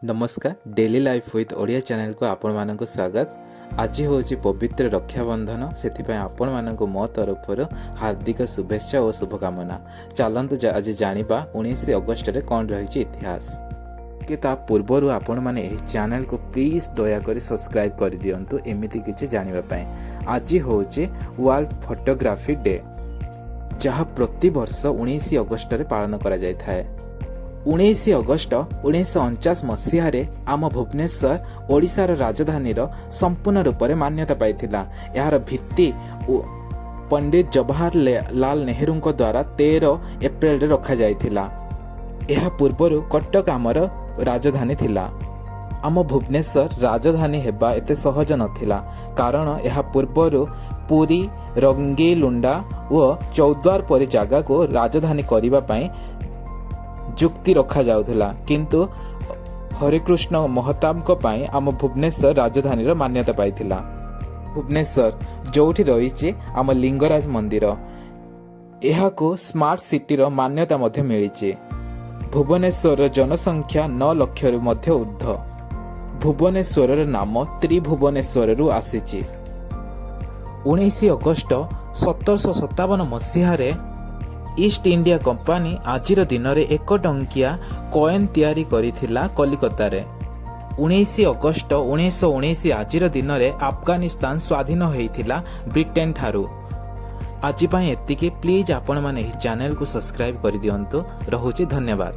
नमस्कार daily life with Odia channel को आपण मानक स्वागत। आज हूँ पवित्र रक्षाबंधन से आपण मानक मो तरफ हार्दिक शुभेच्छा और शुभकामना। चलतु आज जानिबा 19 अगस्ट रे कौन रही इतिहास के ता पूर्वर आपण माने एही चैनल को प्लीज दयाकोरी सब्सक्राइब कर दियंतु एमिति किछि जानिबा पई। आज हूँ वर्ल्ड फोटोग्राफी डे जहाँ प्रति वर्ष 19 अगस्ट रे पालन करा जाय थाए। 19 अगस्ट 1949 मसीह आम भुवनेश्वर ओडिशार राजधानी संपूर्ण रूप से मान्यता पाइथिला। यार भित्ति पंडित जवाहरलाल नेहरू द्वारा 13 एप्रिल रे रखा जाइथिला। यह पूर्वर कटक आमर राजधानी थिला। आम भुवनेश्वर राजधानी हेबा एते सहज नथिला कारण यह पूर्वर पुरी रंगीलुंडा और चौद्वार परि जगह को राजधानी करिबा पई जुक्ति रखा जाउथला, किंतु हरिकृष्ण महताब को पाई आम भुवनेश्वर राजधानी रो मान्यता पाइथिला। भुवनेश्वर जोठी रहिछि आम लिंगराज मंदिर एहा को स्मार्ट सिटी रो मान्यता मध्ये मिलिछि। भुवनेश्वर जनसंख्या 9 लाख रु मध्ये ऊर्ध्व। भुवनेश्वर रो नाम त्रिभुवनेश्वर रु आसीछि। 19 अगस्ट 1757 मसीह रे ईस्ट इंडिया कंपनी आजिर दिन में 1 टंकिया कॉइन तैयारी करिथिला कलिकता रे। 19 अगस्ट 1919 आजिर दिन में अफगानिस्तान स्वाधीन होइथिला ब्रिटेन ठारू। आज एतिकी। प्लीज आपण माने चैनल को सब्सक्राइब कर दियंतु। रहुछि धन्यवाद।